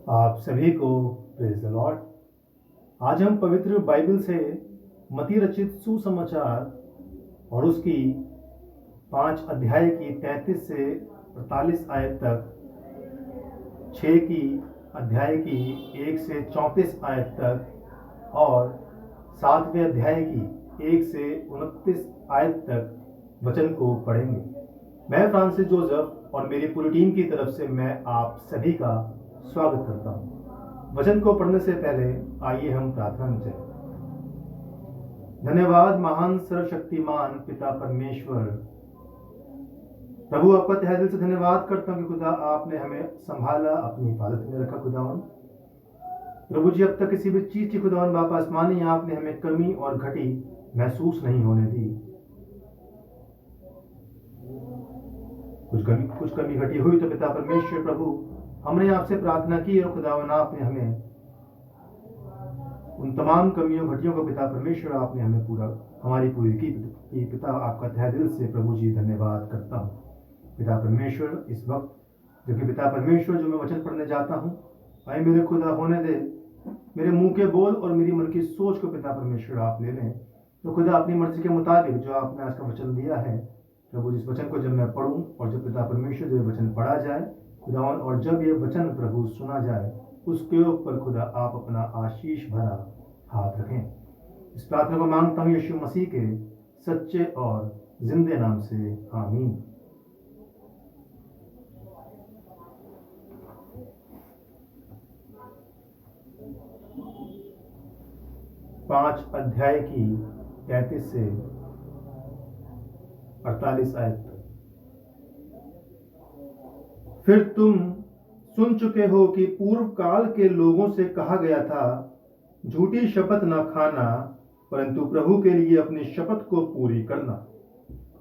आप सभी को प्रेज द लॉर्ड। आज हम पवित्र बाइबल से मत्ती रचित सुसमाचार और उसकी 5 अध्याय की 33 से 48 आयत तक, 6 की अध्याय की 1 से 34 आयत तक और 7वें अध्याय की 1 से 29 आयत तक वचन को पढ़ेंगे। मैं फ्रांसिस जोसेफ और मेरी पूरी टीम की तरफ से मैं आप सभी का स्वागत करता हूँ। वचन को पढ़ने से पहले आइए हम प्रार्थना में चलें। धन्यवाद महान सर्वशक्तिमान पिता परमेश्वर, प्रभु आपका तहे दिल से धन्यवाद करता हूँ कि खुदा आपने हमें संभाला, अपनी हिफाजत में रखा। खुदावन प्रभु जी, अब तक किसी भी चीज की खुदावन बाप आसमानी आपने हमें कमी और घटी महसूस नहीं होने दी। कुछ कमी घटी हुई तो पिता परमेश्वर प्रभु हमने आपसे प्रार्थना की और खुदावन आपने हमें उन तमाम कमियों घटियों को पिता परमेश्वर आपने हमें हमारी पूरी की। पिता आपका तहे दिल से प्रभु जी धन्यवाद करता हूँ। पिता परमेश्वर इस वक्त जो कि पिता परमेश्वर जो मैं वचन पढ़ने जाता हूँ, आए मेरे खुदा होने दे, मेरे मुंह के बोल और मेरी मन की सोच को पिता परमेश्वर आप ले लें। तो खुदा अपनी मर्जी के मुताबिक जो आपने आज का वचन दिया है प्रभु, जिस वचन को जब मैं पढ़ूं और जब पिता परमेश्वर जो वचन पढ़ा जाए खुदावन, और जब ये वचन प्रभु सुना जाए उसके ऊपर खुदा आप अपना आशीष भरा हाथ रखें। इस प्रार्थना को मांगता हूँ यीशु मसीह के सच्चे और जिंदे नाम से, आमीन। पांच अध्याय की 33 से 48 आयत तक। फिर तुम सुन चुके हो कि पूर्व काल के लोगों से कहा गया था, झूठी शपथ न खाना, परंतु प्रभु के लिए अपनी शपथ को पूरी करना।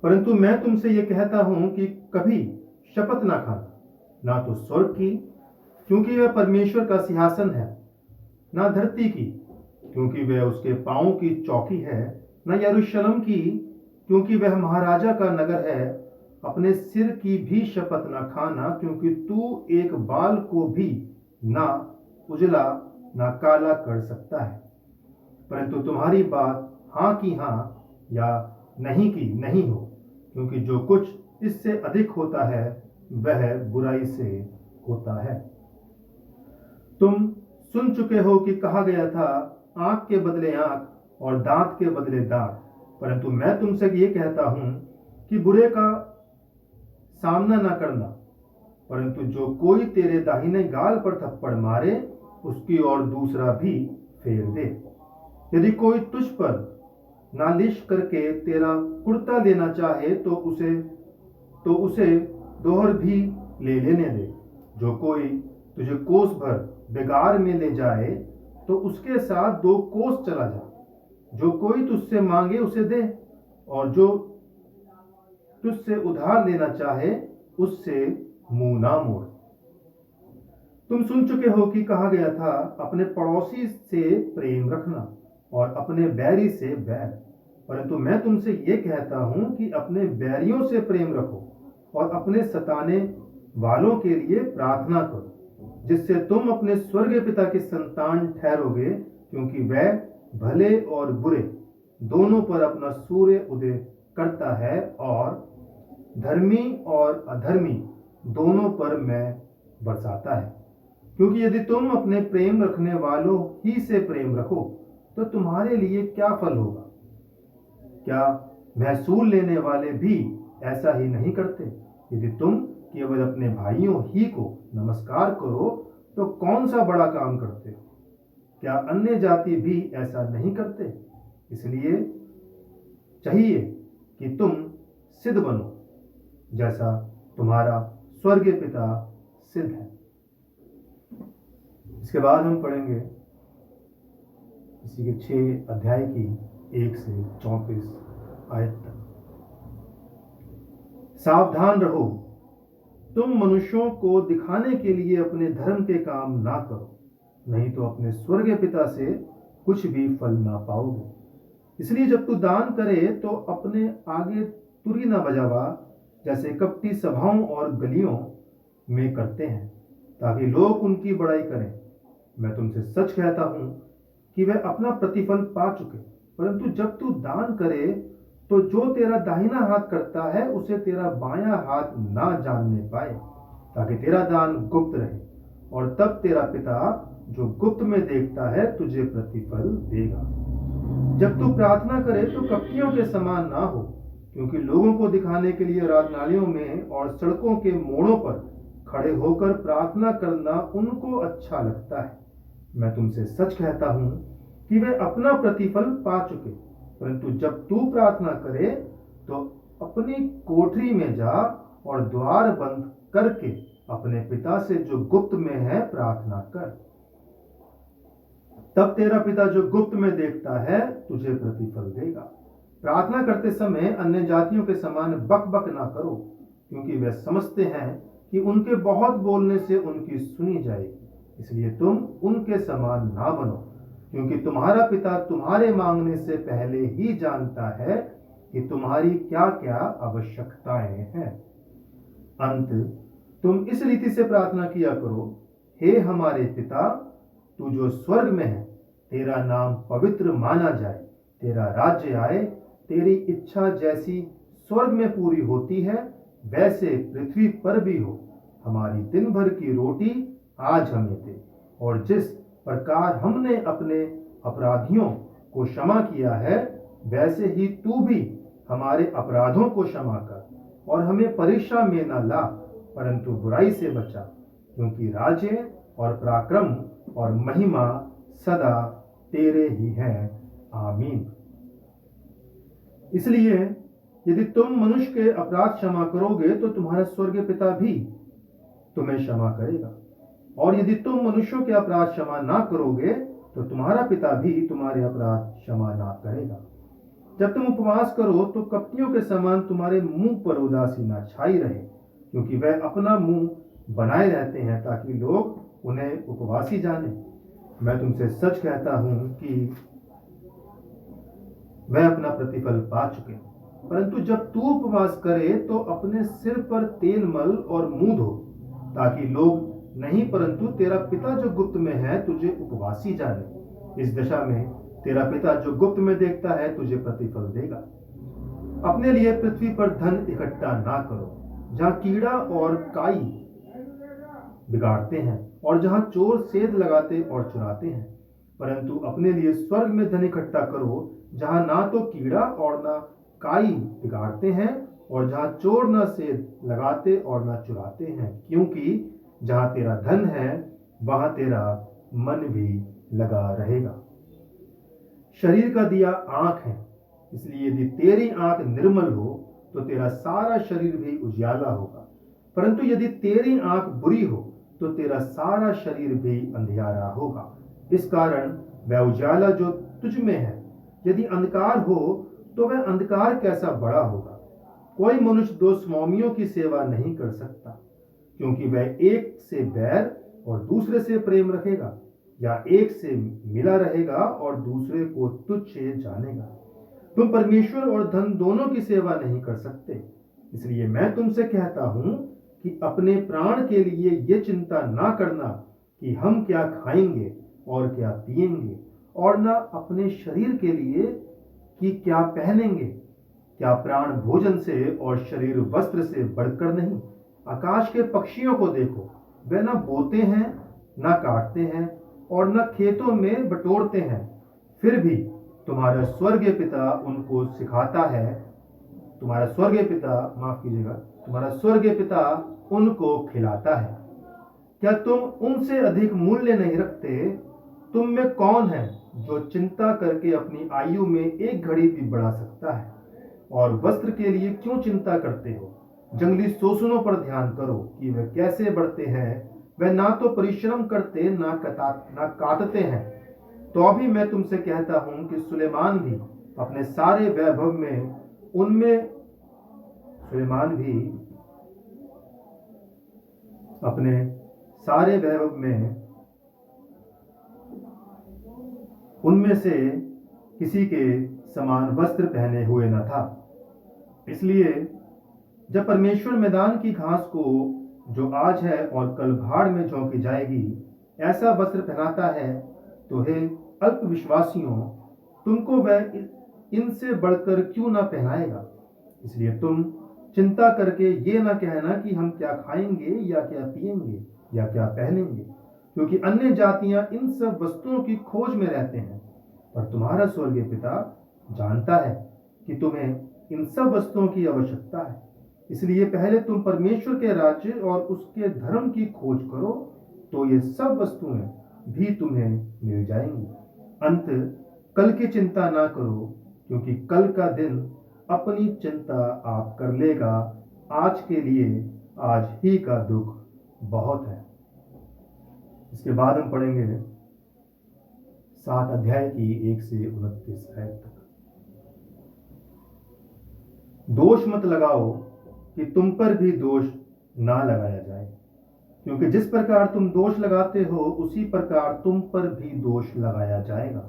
परंतु मैं तुमसे यह कहता हूं कि कभी शपथ न खाना, ना तो स्वर्ग की, क्योंकि वह परमेश्वर का सिंहासन है, ना धरती की, क्योंकि वह उसके पांवों की चौकी है, न यरूशलेम की, क्योंकि वह महाराजा का नगर है। अपने सिर की भी शपथ न खाना, क्योंकि तू एक बाल को भी ना उजला ना काला कर सकता है। परंतु तुम्हारी बात हाँ की हाँ या नहीं की नहीं हो, क्योंकि जो कुछ इससे अधिक होता है वह बुराई से होता है। तुम सुन चुके हो कि कहा गया था, आंख के बदले आंख और दांत के बदले दांत। परंतु मैं तुमसे ये कहता हूं कि बुरे का सामना न करना, परंतु जो कोई तेरे दाहिने गाल पर थप्पड़ मारे उसकी ओर दूसरा भी फेर दे। यदि कोई तुझ पर नालिश करके तेरा कुर्ता लेना चाहे तो उसे दोहर भी ले लेने दे। जो कोई तुझे कोस भर बेगार में ले जाए तो उसके साथ 2 कोस चला जा। जो कोई तुझसे मांगे उसे दे, और जो तुझसे उधार लेना चाहे उससे मुंह ना मोड़। तुम सुन चुके हो कि कहा गया था, अपने पड़ोसी से प्रेम रखना और अपने बैरी से बैर। परंतु मैं तुमसे ये कहता हूं कि अपने बैरियों से प्रेम रखो और अपने सताने वालों के लिए प्रार्थना करो, जिससे तुम अपने स्वर्गीय पिता के संतान ठहरोगे, क्योंकि वह भले और बुरे दोनों पर अपना सूर्य उदय करता है और धर्मी और अधर्मी दोनों पर मैं बरसाता है। क्योंकि यदि तुम अपने प्रेम रखने वालों ही से प्रेम रखो तो तुम्हारे लिए क्या फल होगा? क्या महसूल लेने वाले भी ऐसा ही नहीं करते? यदि तुम केवल अपने भाइयों ही को नमस्कार करो तो कौन सा बड़ा काम करते हो? क्या अन्य जाति भी ऐसा नहीं करते? इसलिए चाहिए कि तुम सिद्ध बनो जैसा तुम्हारा स्वर्गीय पिता सिद्ध है। इसके बाद हम पढ़ेंगे इसी के 6 अध्याय की 1 से 34 आयत तक। सावधान रहो, तुम मनुष्यों को दिखाने के लिए अपने धर्म के काम ना करो, नहीं तो अपने स्वर्गीय पिता से कुछ भी फल ना पाओगे। इसलिए जब तू दान करे तो अपने आगे तुरी ना बजावा, जैसे कपटी सभाओं और गलियों में करते हैं, ताकि लोग उनकी बड़ाई करें। मैं तुमसे सच कहता हूं कि वे अपना प्रतिफल पा चुके। परंतु जब तू दान करे तो जो तेरा दाहिना हाथ करता है उसे तेरा बायां हाथ ना जानने पाए, ताकि तेरा दान गुप्त रहे, और तब तेरा पिता जो गुप्त में देखता है तुझे प्रतिफल देगा। जब तू प्रार्थना करे तो कपटियों के समान ना हो, क्योंकि लोगों को दिखाने के लिए आराधनालयों में और सड़कों के मोड़ों पर खड़े होकर प्रार्थना करना उनको अच्छा लगता है। मैं तुमसे सच कहता हूं कि वे अपना प्रतिफल पा चुके। परंतु जब तू प्रार्थना करे तो अपनी कोठरी में जा और द्वार बंद करके अपने पिता से जो गुप्त में है प्रार्थना कर। तब तेरा पिता जो गुप्त में देखता है तुझे प्रतिफल देगा। प्रार्थना करते समय अन्य जातियों के समान बक बक ना करो, क्योंकि वे समझते हैं कि उनके बहुत बोलने से उनकी सुनी जाएगी। इसलिए तुम उनके समान ना बनो, क्योंकि तुम्हारा पिता तुम्हारे मांगने से पहले ही जानता है कि तुम्हारी क्या क्या आवश्यकताएं हैं। अंत तुम इस रीति से प्रार्थना किया करो, हे हमारे पिता, तू जो स्वर्ग में है, तेरा नाम पवित्र माना जाए, तेरा राज्य आए, तेरी इच्छा जैसी स्वर्ग में पूरी होती है वैसे पृथ्वी पर भी हो। हमारी दिन भर की रोटी आज हमें दे, और जिस प्रकार हमने अपने अपराधियों को क्षमा किया है वैसे ही तू भी हमारे अपराधों को क्षमा कर, और हमें परीक्षा में न ला, परंतु बुराई से बचा, क्योंकि राज्य और पराक्रम और महिमा सदा तेरे ही हैं। आमीन। इसलिए यदि तुम मनुष्य के अपराध क्षमा करोगे तो तुम्हारा स्वर्गीय पिता भी तुम्हें क्षमा करेगा, और यदि तुम मनुष्यों के अपराध क्षमा ना करोगे तो तुम्हारा पिता भी तुम्हारे अपराध क्षमा ना करेगा। जब तुम उपवास करो तो कपटियों के समान तुम्हारे मुंह पर उदासी ना छाई रहे, क्योंकि वह अपना मुंह बनाए रहते हैं ताकि लोग उन्हें उपवासी जाने। मैं तुमसे सच कहता हूं कि वह अपना प्रतिफल पा चुके। परंतु जब तू उपवास करे तो अपने सिर पर तेल मल और मुंह धो, ताकि लोग नहीं परंतु तेरा पिता जो गुप्त में है तुझे उपवासी जाने। इस दशा में तेरा पिता जो गुप्त में देखता है तुझे प्रतिफल देगा। अपने लिए पृथ्वी पर धन इकट्ठा ना करो, जहां कीड़ा और काई बिगाड़ते हैं और जहां चोर सेंध लगाते और चुराते हैं, परंतु अपने लिए स्वर्ग में धन इकट्ठा करो, जहां ना तो कीड़ा और ना काई बिगाड़ते हैं और जहां चोर ना सेंध लगाते और ना चुराते हैं, क्योंकि जहां तेरा धन है वहां तेरा मन भी लगा रहेगा। शरीर का दिया आंख है, इसलिए यदि तेरी आंख निर्मल हो तो तेरा सारा शरीर भी उजियाला होगा। परंतु यदि तेरी आंख बुरी हो तो तेरा सारा शरीर भी अंधियारा होगा। इस कारण वह उजाला जो तुझ में है यदि अंधकार हो तो वह अंधकार कैसा बड़ा होगा। कोई मनुष्य दो स्वामियों की सेवा नहीं कर सकता, क्योंकि वह एक से बैर और दूसरे से प्रेम रखेगा, या एक से मिला रहेगा और दूसरे को तुच्छ जानेगा। तुम परमेश्वर और धन दोनों की सेवा नहीं कर सकते। इसलिए मैं तुमसे कहता हूं कि अपने प्राण के लिए यह चिंता ना करना कि हम क्या खाएंगे और क्या पिएंगे, और ना अपने शरीर के लिए कि क्या पहनेंगे। क्या प्राण भोजन से और शरीर वस्त्र से बढ़कर नहीं? आकाश के पक्षियों को देखो, वे न बोते हैं, न काटते हैं और न खेतों में बटोरते हैं, फिर भी तुम्हारा स्वर्गीय पिता उनको सिखाता है। तुम्हारा स्वर्गीय पिता उनको खिलाता है। क्या तुम उनसे अधिक मूल्य नहीं रखते? तुम में कौन है जो चिंता करके अपनी आयु में एक घड़ी भी बढ़ा सकता है? और वस्त्र के लिए क्यों चिंता करते हो? जंगली सोसनों पर ध्यान करो कि वे कैसे बढ़ते हैं। वे ना तो परिश्रम करते ना काटते हैं। तो अभी मैं तुमसे कहता हूं कि सुलेमान भी अपने सारे वैभव में उनमें से किसी के समान वस्त्र पहने हुए न था। इसलिए जब परमेश्वर मैदान की घास को जो आज है और कल भाड़ में झोंकी जाएगी, ऐसा वस्त्र पहनाता है, तो हे अल्प विश्वासियों, तुमको वह इनसे बढ़कर क्यों ना पहनाएगा। इसलिए तुम चिंता करके ये ना कहना कि हम क्या खाएंगे या क्या पिएंगे या क्या पहनेंगे, क्योंकि अन्य जातियां इन सब वस्तुओं की खोज में रहते हैं। पर तुम्हारा स्वर्गीय पिता जानता है कि तुम्हें इन सब वस्तुओं की आवश्यकता है। इसलिए पहले तुम परमेश्वर के राज्य और उसके धर्म की खोज करो, तो ये सब वस्तुएं भी तुम्हें मिल जाएंगी। अंत कल की चिंता ना करो, क्योंकि कल का दिन अपनी चिंता आप कर लेगा। आज के लिए आज ही का दुख बहुत है। इसके बाद हम पढ़ेंगे 7 अध्याय की 1 से 29 आयत तक। दोष मत लगाओ कि तुम पर भी दोष ना लगाया जाए, क्योंकि जिस प्रकार तुम दोष लगाते हो उसी प्रकार तुम पर भी दोष लगाया जाएगा,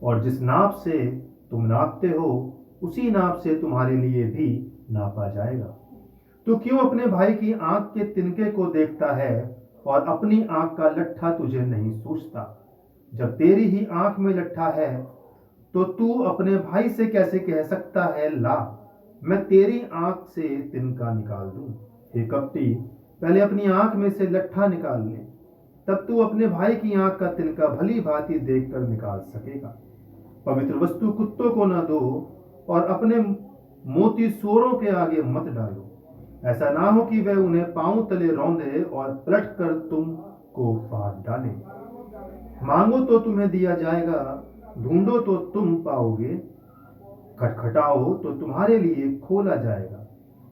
और जिस नाप से तुम नापते हो उसी नाप से तुम्हारे लिए भी नापा जाएगा। तो क्यों अपने भाई की आंख के तिनके को देखता है और अपनी आंख का लट्ठा तुझे नहीं सूझता? जब तेरी ही आंख में लट्ठा है तो तू अपने भाई से कैसे कह सकता है, ला मैं तेरी आंख से तिनका निकाल दूं। हे कपटी, पहले अपनी आंख में से लट्ठा निकाल ले, तब तू अपने भाई की आंख का तिनका भली भांति देखकर निकाल सकेगा। पवित्र वस्तु कुत्तों को न दो और अपने मोती सोरों के आगे मत डालो, ऐसा ना हो कि वह उन्हें पांव तले रौंदे और पलट कर तुमको फाड़ डाले। मांगो तो तुम्हें दिया जाएगा, ढूंढो तो तुम पाओगे, खटखटाओ तो तुम्हारे लिए खोला जाएगा।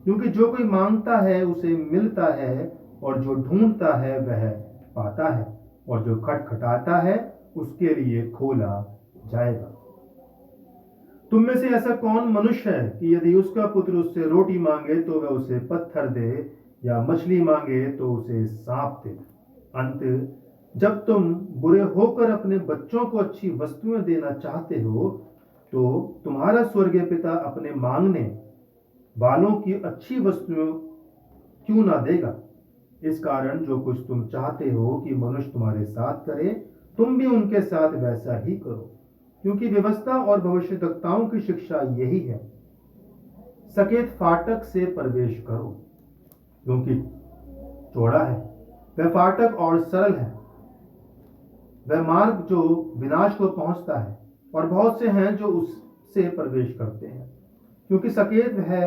क्योंकि जो कोई मांगता है उसे मिलता है, और जो ढूंढता है वह पाता है, और जो खटखटाता है उसके लिए खोला जाएगा। तुम में से ऐसा कौन मनुष्य है कि यदि उसका पुत्र उससे रोटी मांगे तो वह उसे पत्थर दे, या मछली मांगे तो उसे सांप दे? अंत जब तुम बुरे होकर अपने बच्चों को अच्छी वस्तुएं देना चाहते हो, तो तुम्हारा स्वर्गीय पिता अपने मांगने वालों की अच्छी वस्तुएं क्यों ना देगा। इस कारण जो कुछ तुम चाहते हो कि मनुष्य तुम्हारे साथ करे, तुम भी उनके साथ वैसा ही करो, क्योंकि व्यवस्था और भविष्यद्वक्ताओं की शिक्षा यही है। सकेत फाटक से प्रवेश करो, क्योंकि चौड़ा है वह फाटक और सरल है वह मार्ग जो विनाश को पहुंचता है, और बहुत से हैं जो उससे प्रवेश करते हैं। क्योंकि सकेत है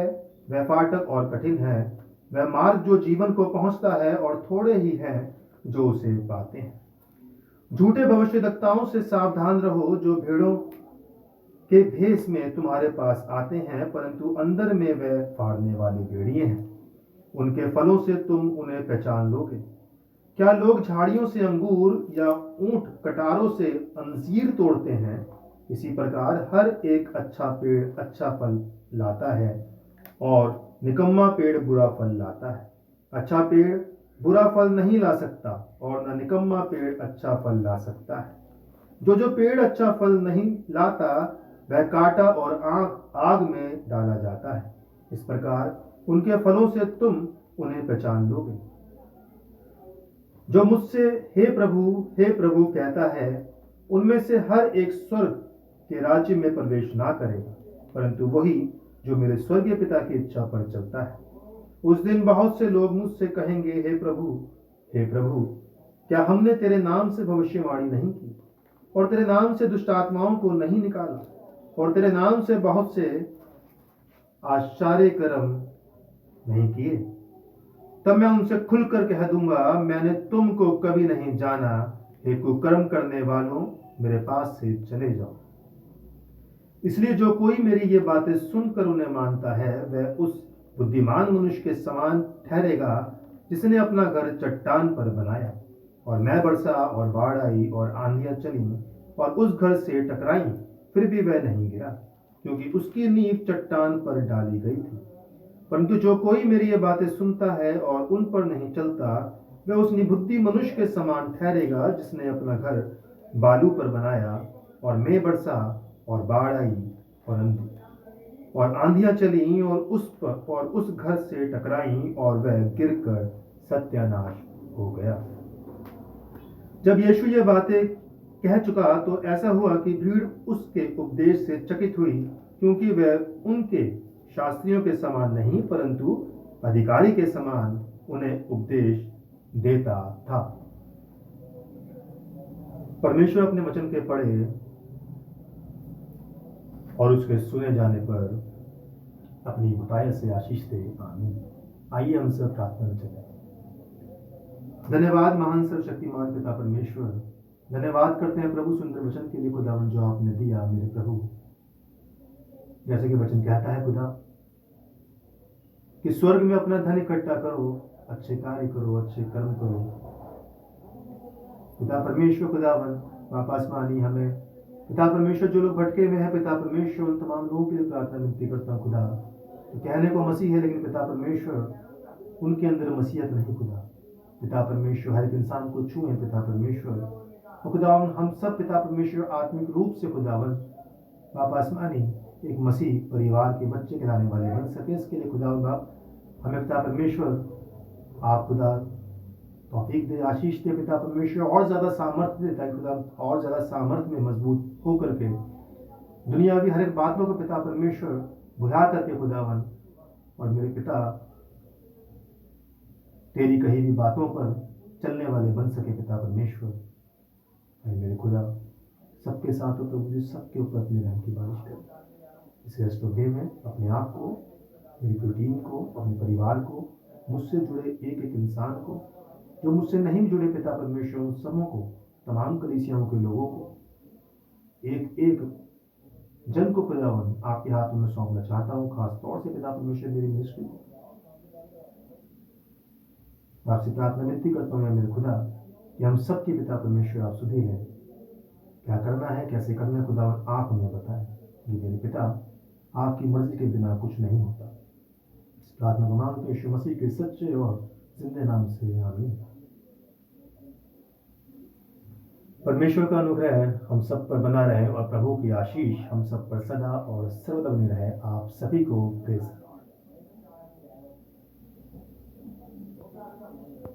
वह फाटक और कठिन है वह मार्ग जो जीवन को पहुंचता है, और थोड़े ही हैं जो उसे पाते हैं। झूठे भविष्यद्वक्ताओं से सावधान रहो, जो भेड़ों के भेष में तुम्हारे पास आते हैं, परंतु अंदर में वे फाड़ने वाले भेड़िए हैं। उनके फलों से तुम उन्हें पहचान लोगे। क्या लोग झाड़ियों से अंगूर या ऊंट कटारों से अंजीर तोड़ते हैं? इसी प्रकार हर एक अच्छा पेड़ अच्छा फल लाता है, और निकम्मा पेड़ बुरा फल लाता है। अच्छा पेड़ बुरा फल नहीं ला सकता, और न निकम्मा पेड़ अच्छा फल ला सकता है। जो पेड़ अच्छा फल नहीं लाता वह काटा और आग में डाला जाता है। इस प्रकार उनके फलों से तुम उन्हें पहचान लोगे। जो मुझसे हे प्रभु कहता है, उनमें से हर एक स्वर्ग के राज्य में प्रवेश ना करेगा, परंतु वही जो मेरे स्वर्गीय पिता की इच्छा पर चलता है। उस दिन बहुत से लोग मुझसे कहेंगे, हे प्रभु, क्या हमने तेरे नाम से भविष्यवाणी नहीं की, और तेरे नाम से दुष्ट आत्माओं को नहीं निकाला, और तेरे नाम से बहुत से आश्चर्य कर्म नहीं किए? तब मैं उनसे खुलकर कह दूंगा, मैंने तुमको कभी नहीं जाना। हे कुकर्म करने वालों, मेरे पास से चले जाओ। इसलिए जो कोई मेरी ये बातें सुनकर उन्हें मानता है, वह उस बुद्धिमान मनुष्य के समान ठहरेगा जिसने अपना घर चट्टान पर बनाया, और मैं बरसा और बाढ़ आई और आंधियां चली और उस घर से टकराई, फिर भी वह नहीं गिरा, क्योंकि उसकी नींव चट्टान पर डाली गई थी। परंतु जो कोई मेरी ये बातें सुनता है और उन पर नहीं चलता, वह उस निबुद्धि मनुष्य के समान ठहरेगा जिसने अपना घर बालू पर बनाया, और मैं बरसा और बाढ़ आई और आंधियां चली और उस घर से टकराई, और वह गिरकर सत्यानाश हो गया। जब यीशु ये बातें कह चुका तो ऐसा हुआ कि भीड़ उसके उपदेश से चकित हुई, क्योंकि वह उनके शास्त्रियों के समान नहीं परंतु अधिकारी के समान उन्हें उपदेश देता था। परमेश्वर अपने वचन के पढ़े और उसके सुने जाने पर अपनी बताए से आशीष दे। आमीन। आइए हम सब प्रार्थना में चले। धन्यवाद महान सर्वशक्तिमान पिता परमेश्वर, धन्यवाद करते हैं प्रभु सुंदर वचन के लिए खुदावन जो आपने दिया मेरे प्रभु। जैसे कि वचन कहता है खुदा कि स्वर्ग में अपना धन इकट्ठा करो, अच्छे कार्य करो, अच्छे कर्म करो। पिता परमेश्वर खुदावन बाप आसमानी हमें पिता परमेश्वर जो लोग भटके हुए हैं पिता परमेश्वर उन तमाम लोगों के लिए प्रार्थना विनती करता हूँ खुदा। तो कहने को मसीह है लेकिन पिता परमेश्वर उनके अंदर मसीहत नहीं खुदा। पिता परमेश्वर हर एक इंसान को छुए पिता परमेश्वर। तो खुदावन हम सब पिता परमेश्वर आत्मिक रूप से खुदावन बाप आसमानी एक मसीह परिवार के बच्चे कहलाने वाले बन सके, इसके लिए खुदावन बाप हमें पिता परमेश्वर आप खुदा तौफीक दे, आशीष दे पिता परमेश्वर, और ज़्यादा सामर्थ्य दे ताकि खुदा और ज़्यादा सामर्थ्य में मजबूत होकर के दुनियावी हर एक बातों को पिता परमेश्वर भुला करके खुदावन और मेरे पिता तेरी कही हुई बातों पर चलने वाले बन सके पिता परमेश्वर। मेरे खुदा सबके साथ हो प्रभु जी, सबके ऊपर अपने रहम की बारिश कर। इस रेस्ट ऑफ डे में अपने आप को, मेरी पूरी टीम को, अपने परिवार को, मुझसे जुड़े एक एक इंसान को, जो मुझसे नहीं जुड़े पिता परमेश्वर, उन सबों को, तमाम कलीसियाओं के लोगों को, एक एक जन को खुदावन आपके हाथों में सौंपना चाहता हूँ। खास तौर से पिता परमेश्वर मेरी मिनिस्ट्री को आपसे प्रार्थना विनती करता हूँ मेरे खुदा कि हम सबके पिता परमेश्वर आप सुधी लें। क्या करना है, कैसे करना है खुदावन आप हमें बताएं। ये मेरे पिता आपकी मर्जी के बिना कुछ नहीं होता। इस प्रार्थना को मांगते यीशु मसीह के सच्चे और जिंदे नाम से, आमीन। परमेश्वर का अनुग्रह हम सब पर बना रहे और प्रभु की आशीष हम सब पर सदा और सर्वदा बनी रहे। आप सभी को प्रेज